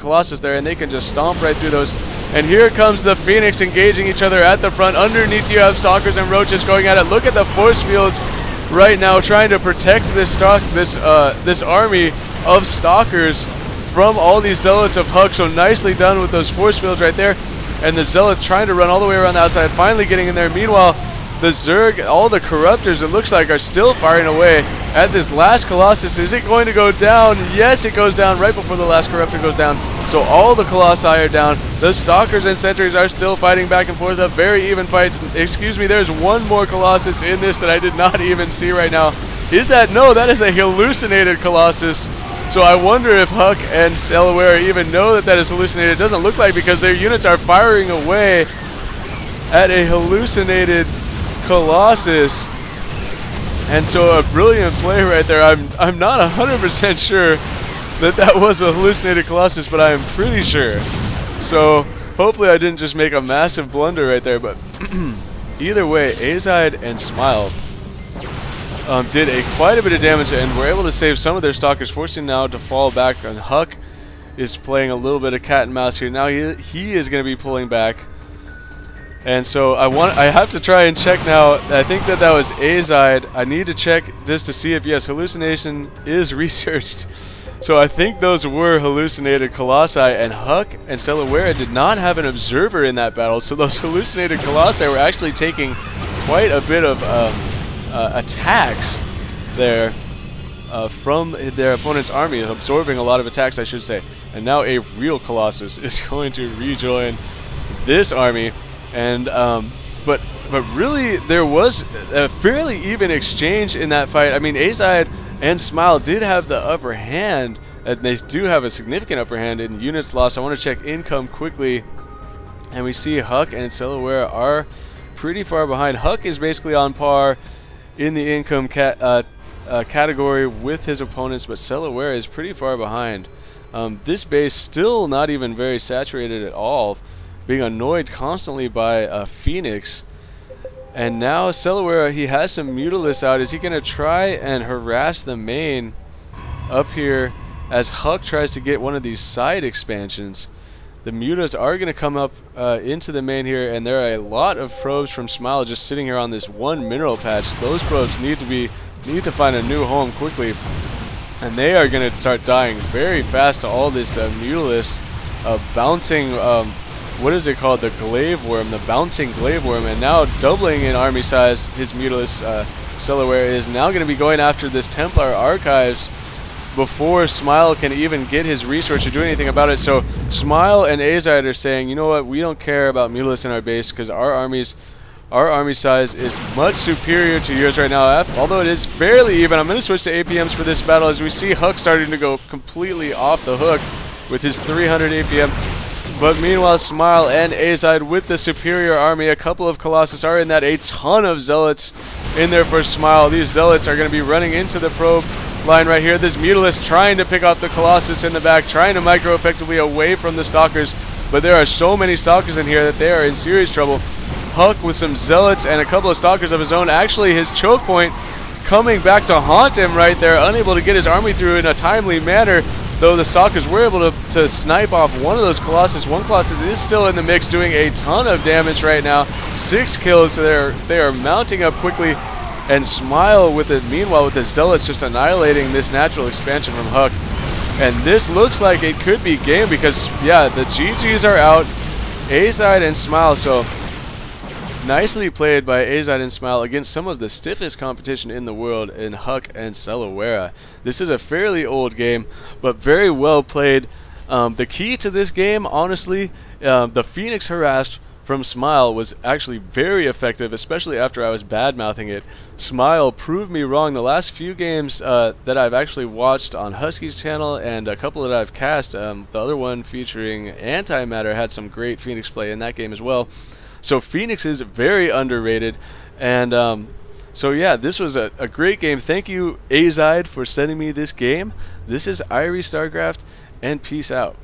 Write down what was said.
Colossus there, and they can just stomp right through those. And here comes the Phoenix engaging each other at the front. Underneath you have Stalkers and Roaches going at it. Look at the force fields right now trying to protect this army of Stalkers from all these Zealots of HuK. So nicely done with those force fields right there. And the Zealots trying to run all the way around the outside, finally getting in there. Meanwhile, the Zerg, all the Corruptors, it looks like, are still firing away at this last Colossus. Is it going to go down? Yes, it goes down right before the last Corruptor goes down. So all the Colossi are down. The Stalkers and Sentries are still fighting back and forth. A very even fight. Excuse me, there's one more Colossus in this that I did not even see right now. Is that? No, that is a hallucinated Colossus. So I wonder if HuK and CellaWerra even know that that is hallucinated. It doesn't look like, because their units are firing away at a hallucinated Colossus. And so a brilliant play right there. I'm not 100% sure that that was a hallucinated Colossus, but I am pretty sure. So hopefully I didn't just make a massive blunder right there. But either way, Azide and Smile did quite a bit of damage and were able to save some of their Stalkers, forcing now to fall back. And HuK is playing a little bit of cat and mouse here. Now he is going to be pulling back. And so I have to try and check now. I think that was Azide. I need to check just to see if, yes, hallucination is researched. So I think those were hallucinated Colossi, and HuK and CellaWerra did not have an observer in that battle. So those hallucinated Colossi were actually taking quite a bit of attacks there from their opponent's army, absorbing a lot of attacks, I should say. And now a real Colossus is going to rejoin this army. And but really there was a fairly even exchange in that fight. I mean, Azide and Smile did have the upper hand, and they do have a significant upper hand in units lost. I want to check income quickly, and we see HuK and CellaWerra are pretty far behind. HuK is basically on par in the income category with his opponents, but CellaWerra is pretty far behind. This base still not even very saturated at all, being annoyed constantly by Phoenix. And now CellaWerra, he has some Mutalists out. Is he going to try and harass the main up here as HuK tries to get one of these side expansions? The Mutas are going to come up into the main here, and there are a lot of probes from Smile just sitting here on this one mineral patch. Those probes need to find a new home quickly, and they are going to start dying very fast to all this Mutalist bouncing. What is it called? The glaive worm, the bouncing glaive worm, and now doubling in army size. His Mutalist CellaWerra is now going to be going after this Templar Archives before Smile can even get his research to do anything about it. So Smile and Azide are saying, you know what, we don't care about Mutalists in our base because our army size is much superior to yours right now. Although it is fairly even, I'm going to switch to APMs for this battle as we see HuK starting to go completely off the hook with his 300 APM. But meanwhile, Smile and Azide with the superior army. A couple of Colossus are in that. A ton of Zealots in there for Smile. These Zealots are going to be running into the probe line right here. This Mutalist trying to pick off the Colossus in the back, trying to micro effectively away from the Stalkers. But there are so many Stalkers in here that they are in serious trouble. HuK with some Zealots and a couple of Stalkers of his own. Actually, his choke point coming back to haunt him right there. Unable to get his army through in a timely manner. Though the Stalkers were able to snipe off one of those Colossus. One Colossus is still in the mix, doing a ton of damage right now. 6 kills, so they are mounting up quickly. And Smile with it, meanwhile, with the Zealots just annihilating this natural expansion from HuK. And this looks like it could be game because, yeah, the GGs are out. Azide and Smile, so nicely played by Azide and Smile against some of the stiffest competition in the world in HuK and CellaWerra. This is a fairly old game, but very well played. The key to this game, honestly, the Phoenix harassed from Smile was actually very effective, especially after I was bad-mouthing it. Smile proved me wrong. The last few games that I've actually watched on Husky's channel and a couple that I've cast, the other one featuring Antimatter had some great Phoenix play in that game as well. So Phoenix is very underrated, and so yeah, this was a great game. Thank you, Azide, for sending me this game. This is Irie StarCraft, and peace out.